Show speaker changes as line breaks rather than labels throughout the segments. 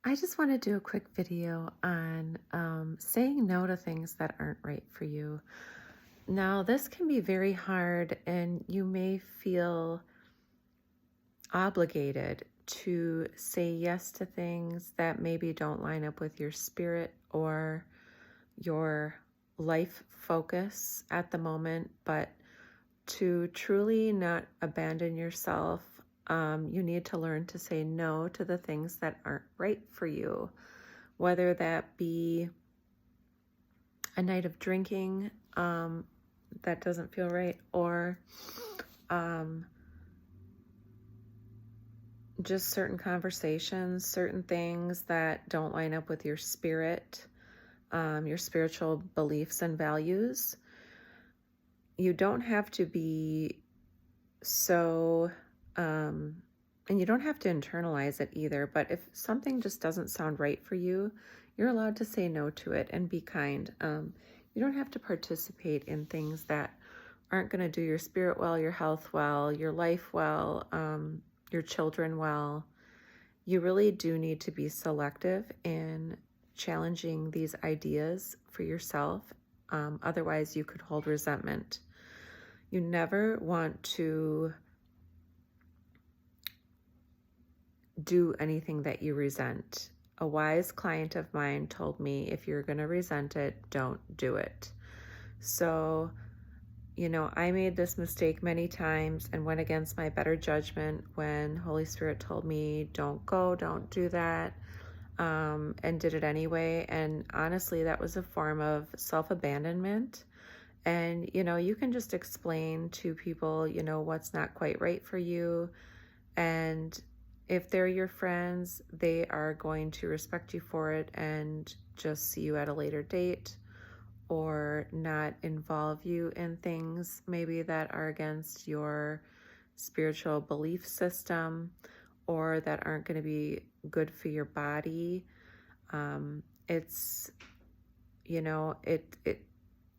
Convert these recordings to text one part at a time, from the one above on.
I just want to do a quick video on saying no to things that aren't right for you. Now, this can be very hard, and you may feel obligated to say yes to things that maybe don't line up with your spirit or your life focus at the moment. But to truly not abandon yourself, you need to learn to say no to the things that aren't right for you, whether that be a night of drinking that doesn't feel right, or um, just certain conversations, certain things that don't line up with your spirit, your spiritual beliefs and values. You don't have to be so, and you don't have to internalize it either, but if something just doesn't sound right for you, you're allowed to say no to it and be kind. You don't have to participate in things that aren't going to do your spirit well, your health well, your life well, your children well. You really do need to be selective in challenging these ideas for yourself. Otherwise, you could hold resentment. You never want to do anything that you resent. A wise client of mine told me, if you're going to resent it, don't do it. So, I made this mistake many times and went against my better judgment when Holy Spirit told me, don't go, don't do that, and did it anyway. And honestly, that was a form of self-abandonment. And, you can just explain to people, what's not quite right for you. And if they're your friends, they are going to respect you for it and just see you at a later date, or not involve you in things maybe that are against your spiritual belief system, or that aren't going to be good for your body. It's,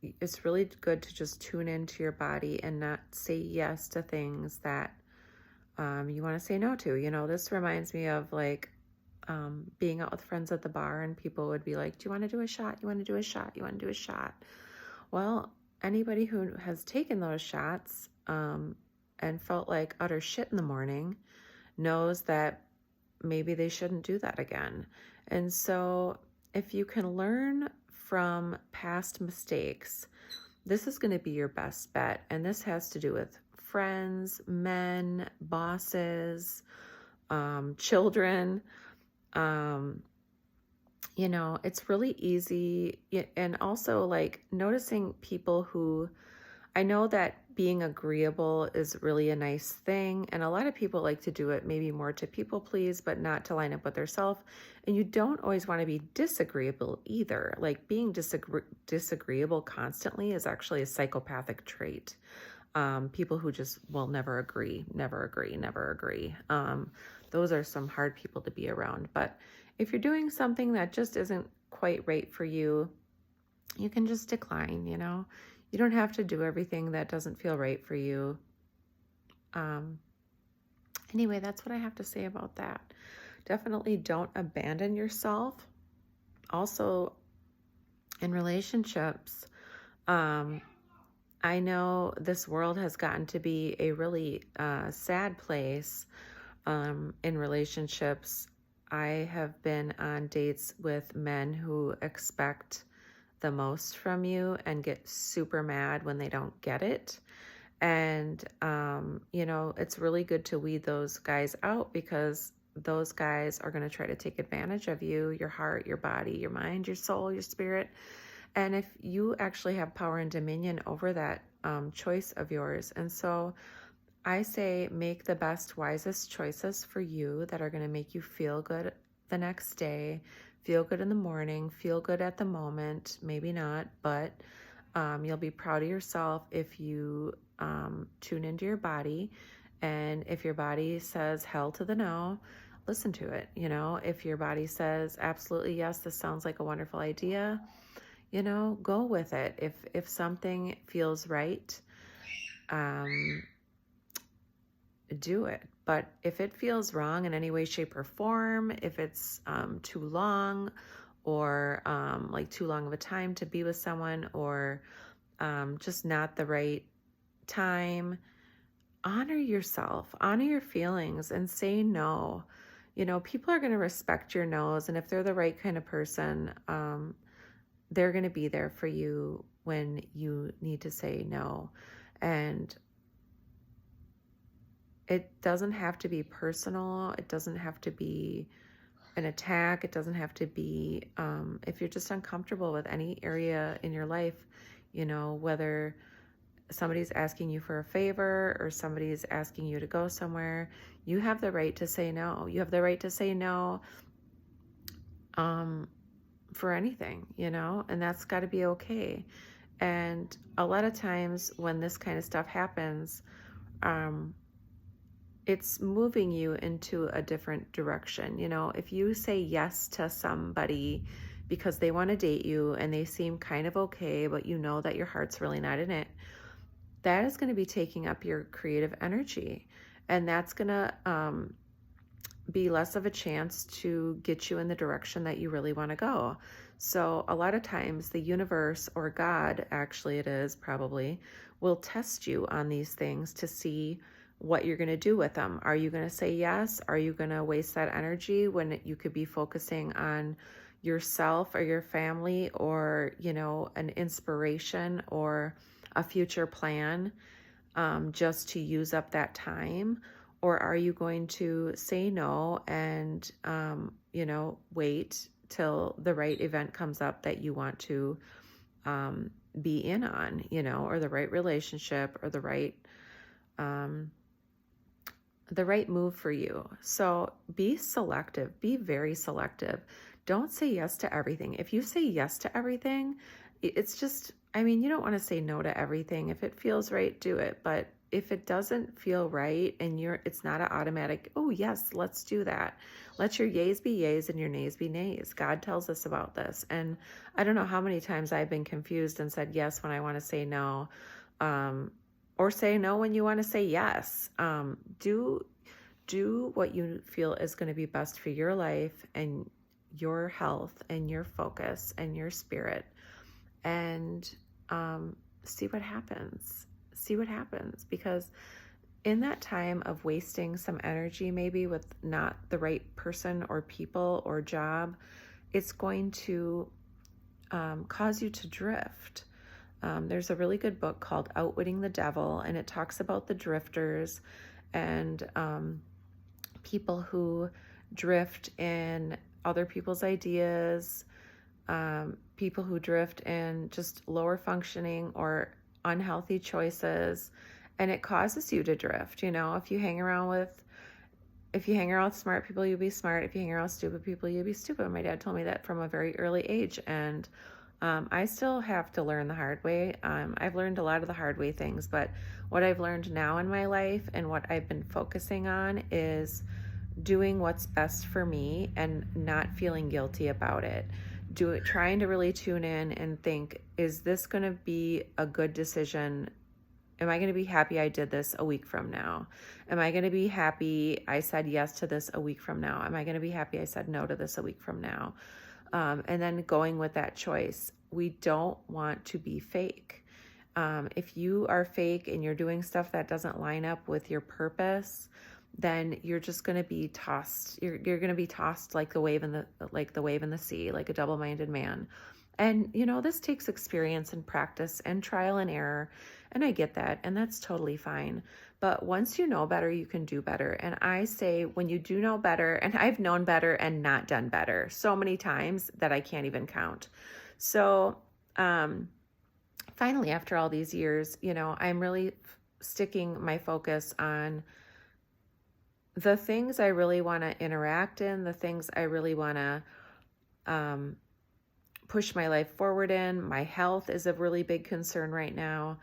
it's really good to just tune into your body and not say yes to things that you want to say no to. This reminds me of being out with friends at the bar, and people would be like, do you want to do a shot? You want to do a shot? You want to do a shot? Well, anybody who has taken those shots and felt like utter shit in the morning knows that maybe they shouldn't do that again. And so if you can learn from past mistakes, this is going to be your best bet. And this has to do with friends, men, bosses, children. It's really easy. And also noticing people who, I know that being agreeable is really a nice thing. And a lot of people like to do it maybe more to people please, but not to line up with themselves. And you don't always want to be disagreeable either. Like being disagreeable constantly is actually a psychopathic trait. People who just will never agree, never agree, never agree. Those are some hard people to be around. But if you're doing something that just isn't quite right for you, you can just decline, You don't have to do everything that doesn't feel right for you. Anyway, that's what I have to say about that. Definitely don't abandon yourself. Also, in relationships, I know this world has gotten to be a really sad place in relationships. I have been on dates with men who expect the most from you and get super mad when they don't get it. And, it's really good to weed those guys out, because those guys are going to try to take advantage of you, your heart, your body, your mind, your soul, your spirit. And if you actually have power and dominion over that choice of yours. And so I say, make the best, wisest choices for you that are going to make you feel good the next day, feel good in the morning, feel good at the moment, maybe not, but you'll be proud of yourself if you tune into your body. And if your body says hell to the no, listen to it. If your body says absolutely yes, this sounds like a wonderful idea, go with it. If something feels right, do it. But if it feels wrong in any way, shape, or form, if it's too long, or like too long of a time to be with someone, or just not the right time, honor yourself, honor your feelings, and say no. People are going to respect your no's, and if they're the right kind of person, they're going to be there for you when you need to say no. And it doesn't have to be personal. It doesn't have to be an attack. It doesn't have to be, if you're just uncomfortable with any area in your life, whether somebody's asking you for a favor or somebody's asking you to go somewhere, you have the right to say no. You have the right to say no for anything, and that's got to be okay. And a lot of times when this kind of stuff happens, it's moving you into a different direction. If you say yes to somebody because they want to date you and they seem kind of okay, but you know that your heart's really not in it, that is going to be taking up your creative energy. And that's going to be less of a chance to get you in the direction that you really want to go. So a lot of times the universe, or God, actually it is probably, will test you on these things to see what you're going to do with them. Are you going to say yes? Are you going to waste that energy when you could be focusing on yourself or your family, or, an inspiration or a future plan, just to use up that time? Or are you going to say no and, wait till the right event comes up that you want to be in on, or the right relationship, or the right move for you? So be selective, be very selective. Don't say yes to everything. If you say yes to everything, it's just, you don't want to say no to everything. If it feels right, do it. But if it doesn't feel right and it's not an automatic, oh yes, let's do that. Let your yays be yays and your nays be nays. God tells us about this. And I don't know how many times I've been confused and said yes when I want to say no, or say no when you want to say yes. Do what you feel is going to be best for your life and your health and your focus and your spirit, and see what happens. See what happens, because in that time of wasting some energy, maybe with not the right person or people or job, it's going to cause you to drift. There's a really good book called Outwitting the Devil, and it talks about the drifters and people who drift in other people's ideas, people who drift in just lower functioning or unhealthy choices, and it causes you to drift. If you hang around with smart people, you'll be smart. If you hang around with stupid people, you'll be stupid. My dad told me that from a very early age, and I still have to learn the hard way. I've learned a lot of the hard way things, but what I've learned now in my life and what I've been focusing on is doing what's best for me and not feeling guilty about it. Trying to really tune in and think, is this going to be a good decision? Am I going to be happy I did this a week from now? Am I going to be happy I said yes to this a week from now? Am I going to be happy I said no to this a week from now? And then going with that choice. We don't want to be fake. If you are fake and you're doing stuff that doesn't line up with your purpose, then you're just going to be tossed. You're going to be tossed like the wave in the sea, like a double-minded man. And this takes experience and practice and trial and error, and I get that, and that's totally fine. But once you know better, you can do better. And I say, when you do know better, and I've known better and not done better so many times that I can't even count. So finally, after all these years, I'm really sticking my focus on the things I really want to interact in, the things I really want to push my life forward in. My health is a really big concern right now.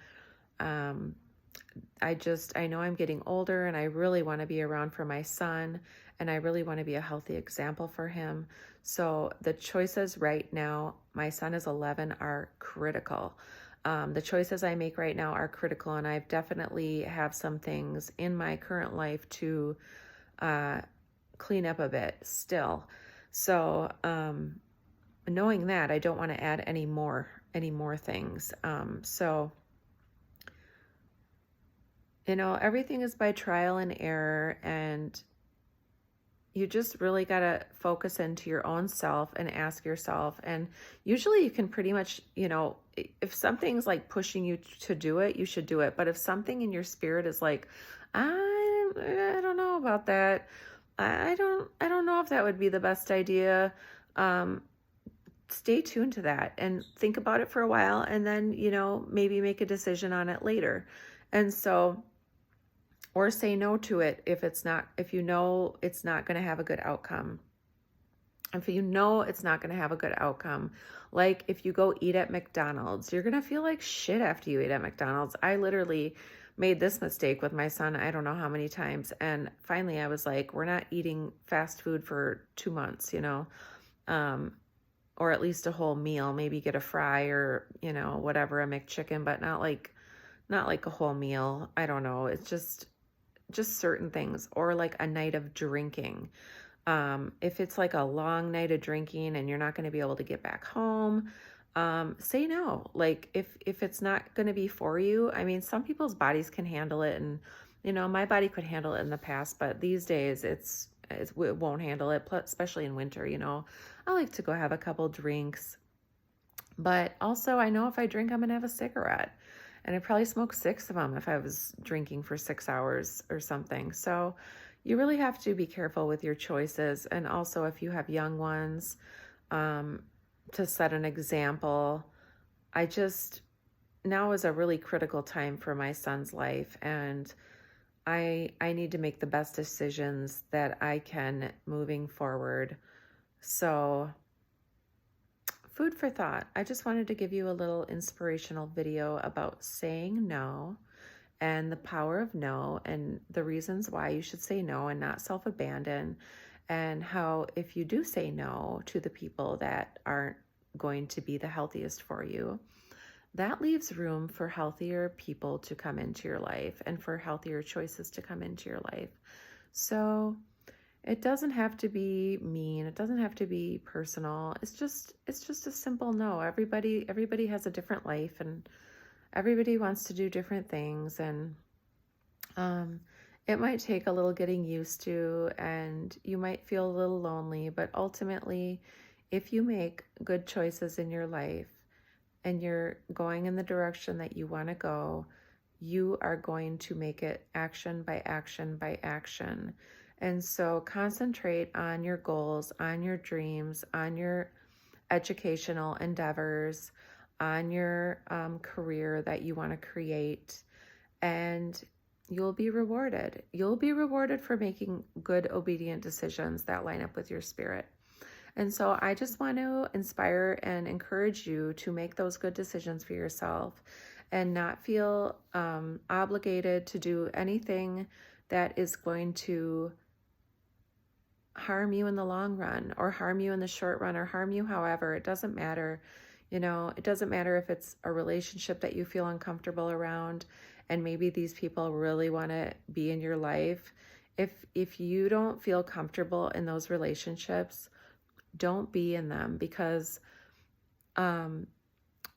I know I'm getting older, and I really want to be around for my son, and I really want to be a healthy example for him. So the choices right now, my son is 11, are critical. The choices I make right now are critical, and I've definitely have some things in my current life to uh, clean up a bit still. So, knowing that, I don't want to add any more things. So, everything is by trial and error, and you just really got to focus into your own self and ask yourself. And usually you can pretty much, if something's like pushing you to do it, you should do it. But if something in your spirit is like, I don't know about that. I don't know if that would be the best idea. Stay tuned to that and think about it for a while, and then, maybe make a decision on it later. And so, or say no to it if you know it's not going to have a good outcome. If you know it's not going to have a good outcome, like if you go eat at McDonald's, you're going to feel like shit after you eat at McDonald's. I literally made this mistake with my son, I don't know how many times. And finally I was like, we're not eating fast food for 2 months, or at least a whole meal, maybe get a fry or, whatever, a McChicken, but not like a whole meal. I don't know. It's just certain things, or like a night of drinking. If it's like a long night of drinking and you're not going to be able to get back home, say no. Like if it's not going to be for you, I mean, some people's bodies can handle it, and my body could handle it in the past, but these days it won't handle it, especially in winter. I like to go have a couple drinks, but also I know if I drink, I'm gonna have a cigarette, and I probably smoke 6 of them if I was drinking for 6 hours or something. So you really have to be careful with your choices. And also, if you have young ones, to set an example. Now is a really critical time for my son's life, and I need to make the best decisions that I can moving forward. So, food for thought. I just wanted to give you a little inspirational video about saying no and the power of no, and the reasons why you should say no and not self-abandon, and how if you do say no to the people that aren't going to be the healthiest for you, that leaves room for healthier people to come into your life and for healthier choices to come into your life. So it doesn't have to be mean. It doesn't have to be personal. It's just a simple no. Everybody has a different life, and everybody wants to do different things, and it might take a little getting used to, and you might feel a little lonely, but ultimately, if you make good choices in your life and you're going in the direction that you want to go, you are going to make it action by action by action. And so concentrate on your goals, on your dreams, on your educational endeavors, on your career that you want to create, and you'll be rewarded. You'll be rewarded for making good, obedient decisions that line up with your spirit. And so I just want to inspire and encourage you to make those good decisions for yourself and not feel obligated to do anything that is going to harm you in the long run, or harm you in the short run, or harm you however. It doesn't matter. It doesn't matter if it's a relationship that you feel uncomfortable around, and maybe these people really want to be in your life. If you don't feel comfortable in those relationships, don't be in them, because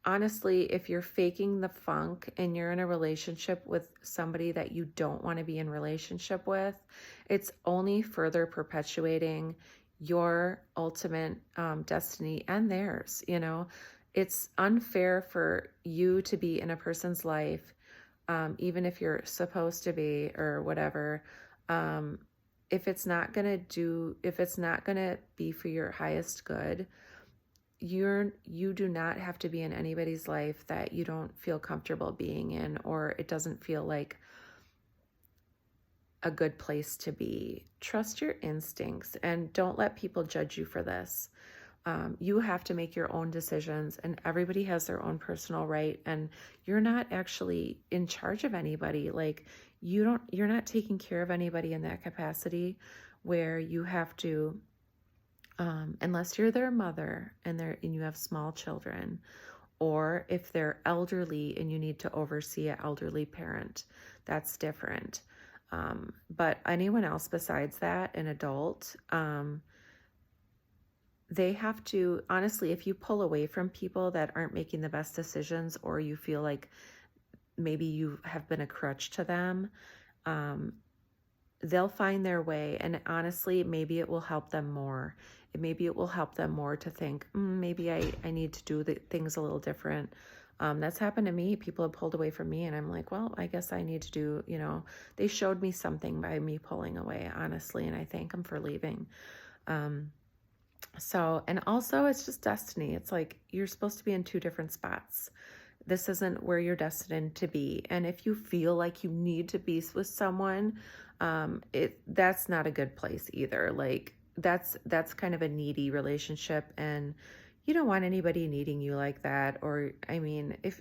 honestly, if you're faking the funk and you're in a relationship with somebody that you don't want to be in relationship with, it's only further perpetuating your ultimate destiny and theirs. It's unfair for you to be in a person's life, even if you're supposed to be or whatever. If it's not going to be for your highest good, you do not have to be in anybody's life that you don't feel comfortable being in, or it doesn't feel like a good place to be. Trust your instincts and don't let people judge you for this. You have to make your own decisions, and everybody has their own personal right, and you're not actually in charge of anybody. Like you're not taking care of anybody in that capacity where you have to, unless you're their mother and you have small children, or if they're elderly and you need to oversee an elderly parent, that's different. But anyone else besides that, an adult, they have to, honestly, if you pull away from people that aren't making the best decisions, or you feel like maybe you have been a crutch to them, um, they'll find their way. And honestly, maybe it will help them more. Maybe it will help them more to think, maybe I need to do the things a little different. That's happened to me. People have pulled away from me, and I'm like, well, I guess I need to do, they showed me something by me pulling away, honestly, and I thank them for leaving. And also it's just destiny. It's like you're supposed to be in two different spots. This isn't where you're destined to be. And if you feel like you need to be with someone, that's not a good place either. Like that's kind of a needy relationship, and you don't want anybody needing you like that. Or, I mean, if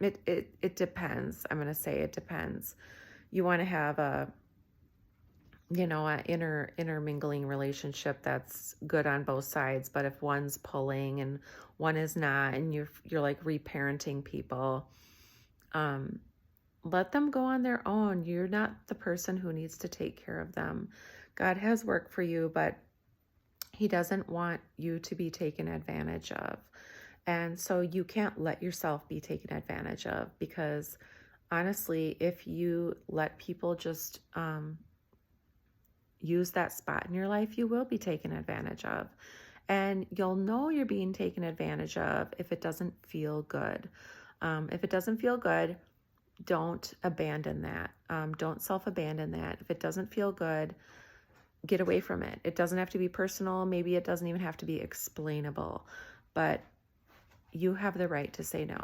it depends. I'm going to say it depends. You want to have a intermingling relationship that's good on both sides. But if one's pulling and one is not, and you're like reparenting people, let them go on their own. You're not the person who needs to take care of them. God has work for you, but he doesn't want you to be taken advantage of. And so you can't let yourself be taken advantage of, because honestly, if you let people just use that spot in your life, you will be taken advantage of. And you'll know you're being taken advantage of if it doesn't feel good. If it doesn't feel good, don't abandon that. Don't self-abandon that. If it doesn't feel good, get away from it. It doesn't have to be personal. Maybe it doesn't even have to be explainable, but you have the right to say no.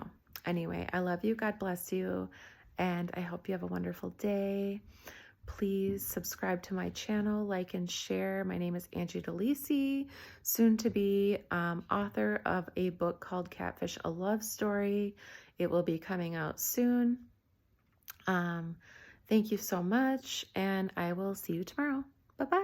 Anyway, I love you. God bless you. And I hope you have a wonderful day. Please subscribe to my channel, like and share. My name is Angie DeLisi, soon to be author of a book called Catfish, a Love Story. It will be coming out soon. Thank you so much, and I will see you tomorrow. Bye-bye.